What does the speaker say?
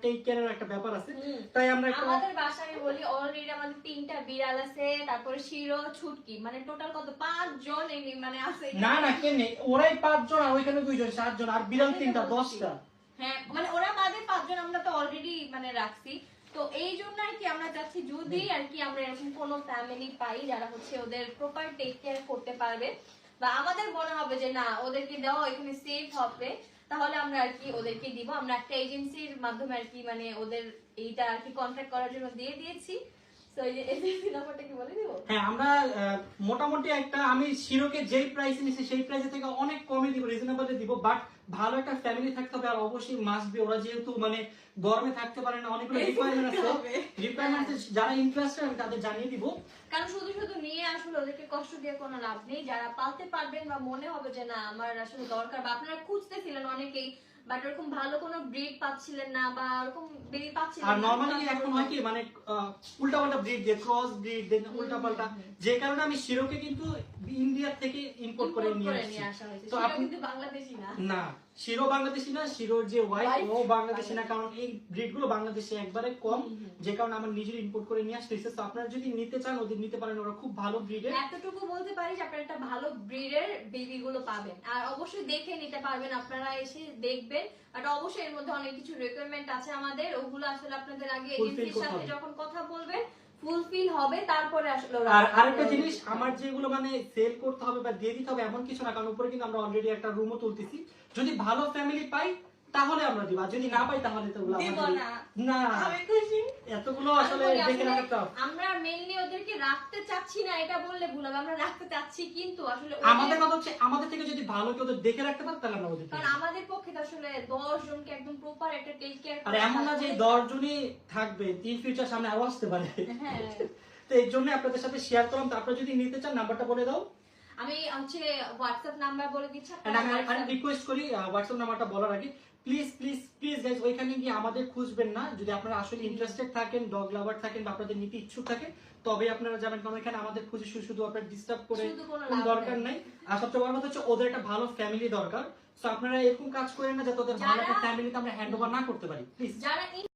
Take কেয়ারের একটা ব্যাপার আছে, তাই আমরা আমাদের বাসায় আমি বলি অলরেডি আমাদের 3টা বিড়াল আছে, তারপরে শিরো ছুটকি, মানে টোটাল কত 5 জন মানে আছে। না না কেন ওরাই 5 জন আর ওইখানে 2 জন 7 জন আর বিড়াল 3টা 10টা। হ্যাঁ মানে ওরা বাদে 5 জন আমরা তো অলরেডি মানে রাখছি। তো এই জন্য আর কি আমরা চাচ্ছি যদি আর কি আমরা এরকম কোনো ফ্যামিলি পাই যারা হচ্ছে ওদের প্রপার টেক কেয়ার করতে পারবে, বা আমাদের মনে হবে যে না ওদেরকে দেওয়া এখানে সেফ হবে, তাহলে আমরা আর কি ওদেরকে দিব। আমরা একটা এজেন্সির মাধ্যমে আর কি মানে ওদের এইটা আর কি কন্ট্রাক্ট করার জন্য দিয়ে দিয়েছি। তো এই যে এজেন্সি নাম্বারটা কি বলে দিব? হ্যাঁ আমরা মোটামুটি একটা আমি শিরোকে যেই প্রাইসে নিছি সেই প্রাইসে থেকে অনেক কমে দিব, রিজনেবলে দিব, বাট ভালো একটা ফ্যামিলি থাকতে হবে আর অবশ্যই মাস্ট বি ওরা যেহেতু মানে গরমে থাকতে পারে না, অনেকগুলো রিকোয়ারমেন্ট আছে, রিকোয়ারমেন্টে যারা ইন্টারেস্টেড আমি তাদের জানিয়ে দিব। কারণ শুধু শুধু নিয়ে আসলে ওদেরকে কষ্ট দিয়ে কোনো লাভ নেই। যারা পালতে পারবেন বা মনে হবে যে না আমার আসলে দরকার, বা আপনারা খুঁজতেছিলেন অনেকেই বাট ওরকম ভালো কোনো ব্রিড পাচ্ছিলেন না বা ওরকম বেবি পাচ্ছিলেন না, আর নরমালি এখন হয় কি মানে উল্টাপাল্টা ব্রিড দিয়ে ক্রস ব্রিড দেন উল্টাপাল্টা, যে কারণে আমি শিরোকে কিন্তু ইন্ডিয়া থেকে ইম্পোর্ট করে নিয়ে আসছি। তো আপনি কিন্তু বাংলাদেশী না। না শিরো বাংলাদেশী না, শিরোর যে ওয়াইফ ও বাংলাদেশী না, কারণ এই ব্রিড গুলো বাংলাদেশে একবারে কম, যে কারণে আমার নিজের ইম্পোর্ট করে নিয়ে আসতে হয়েছে। তো আপনারা যদি নিতে চান ওদের নিতে পারেন, ওরা খুব ভালো ব্রিডের। এতটুকু বলতে পারি যে আপনারা একটা ভালো ব্রিডের বেবি গুলো পাবেন, আর অবশ্যই দেখে নিতে পারবেন, আপনারা এসে দেখবেন। আর অবশ্যই এর মধ্যে অনেক কিছু রিকোয়ারমেন্ট আছে আমাদের, ওগুলো আসলে আপনাদের আগে এজেন্সির সাথে যখন কথা বলবেন ফুলফিল হবে, তারপরে আসলে আর আরেকটা জিনিস আমার যেগুলো মানে সেল করতে হবে বা দিয়ে দিতে হবে এমন কিছু না, কারণ উপরে কিন্তু আমরা অলরেডি একটা রুমও তুলতেছি। যদি ভালো ফ্যামিলি পাই তাহলে আমরা দিব, আর যদি না পাই তাহলে তো না আমি খুশি। এতগুলো আসলে দেখে রাখতে হবে। আমরা মেইনলি ওদেরকে রাখতে চাচ্ছি না এটা বললে ভুল হবে, আমরা রাখতে চাচ্ছি, কিন্তু আসলে আমাদের কথা হচ্ছে আমাদের থেকে যদি ভালো কেউ ওদের দেখে রাখতে পারে তাহলে আমরা ওদের, কারণ আমাদের পক্ষে তো আসলে 10 জনকে একদম প্রপার একটা টেক কেয়ার আর এমন না যে 10 জনই থাকবে, ইন ফিউচার সামনে আরো আসতে পারে। হ্যাঁ তো এই জন্য আপনাদের সাথে শেয়ার করলাম। তো আপনারা যদি নিতে চান নাম্বারটা বলে দাও। আমি হচ্ছে হোয়াটসঅ্যাপ নাম্বার বলে দিচ্ছি। আমি রিকোয়েস্ট করি হোয়াটসঅ্যাপ নাম্বারটা বলার আগে প্লিজ প্লিজ প্লিজ গাইস ওইখানে গিয়ে আমাদের খুঁজবেন না। যদি আপনারা আসলে ইন্টারেস্টেড থাকেন, ডগ লাভার থাকেন বা আপনাদের নিতে ইচ্ছুক থাকেন তবে আপনারা যাবেন, কারণ এখানে আমাদের খুঁজে শুধু আপনারা ডিস্টার্ব করে কোনো দরকার নাই। আর সবচেয়ে বড় কথা হচ্ছে ওদের একটা ভালো ফ্যামিলি দরকার। সো আপনারা এরকম কাজ করেন না যাতে ওদের ভালো একটা ফ্যামিলিতে আমরা হ্যান্ড ওভার না করতে পারি প্লিজ। যারা